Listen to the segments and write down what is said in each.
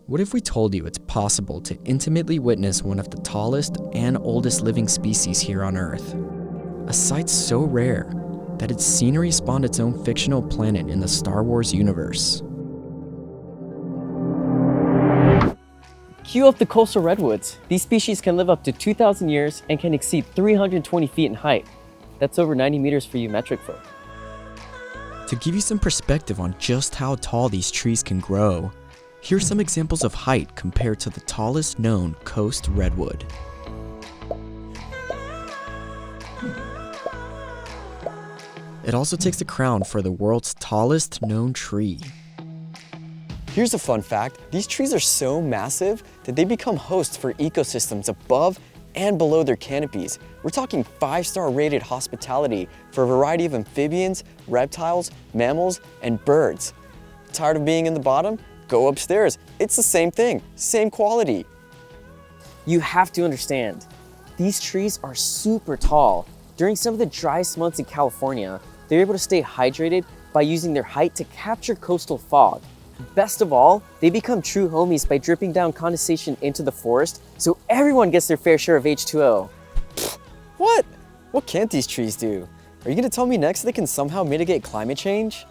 What if we told you it's possible to intimately witness one of the tallest and oldest living species here on Earth? A sight so rare that its scenery spawned its own fictional planet in the Star Wars universe. Cue up the coastal redwoods. These species can live up to 2,000 years and can exceed 320 feet in height. That's over 90 meters for you metric folk. To give you some perspective on just how tall these trees can grow, here's some examples of height compared to the tallest known coast redwood. It also takes the crown for the world's tallest known tree. Here's a fun fact. These trees are so massive that they become hosts for ecosystems above and below their canopies. We're talking 5-star rated hospitality for a variety of amphibians, reptiles, mammals, and birds. Tired of being in the bottom? Go upstairs. It's the same thing, same quality. You have to understand, these trees are super tall. During some of the driest months in California, they're able to stay hydrated by using their height to capture coastal fog. Best of all, they become true homies by dripping down condensation into the forest, so everyone gets their fair share of H2O. What? What can't these trees do? Are you gonna tell me next they can somehow mitigate climate change?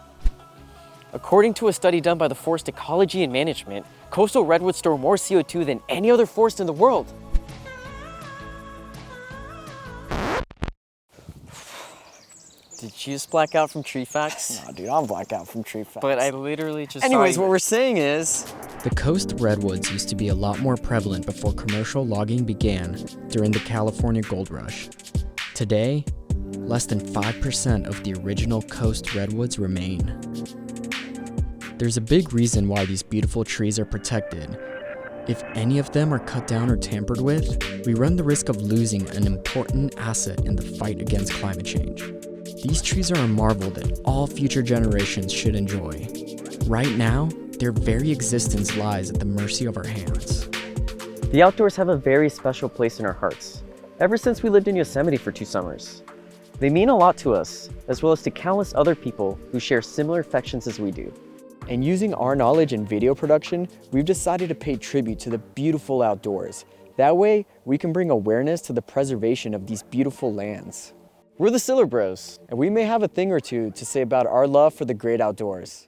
According to a study done by the Forest Ecology and Management, coastal redwoods store more CO2 than any other forest in the world. Did you just black out from tree facts? Nah, dude, I'll black out from tree facts. But I literally just Anyways, saw what you. we're saying is... The coast redwoods used to be a lot more prevalent before commercial logging began during the California Gold Rush. Today, less than 5% of the original coast redwoods remain. There's a big reason why these beautiful trees are protected. If any of them are cut down or tampered with, we run the risk of losing an important asset in the fight against climate change. These trees are a marvel that all future generations should enjoy. Right now, their very existence lies at the mercy of our hands. The outdoors have a very special place in our hearts, ever since we lived in Yosemite for 2 summers. They mean a lot to us, as well as to countless other people who share similar affections as we do. And using our knowledge in video production, we've decided to pay tribute to the beautiful outdoors. That way, we can bring awareness to the preservation of these beautiful lands. We're the Siller Bros, and we may have a thing or two to say about our love for the great outdoors.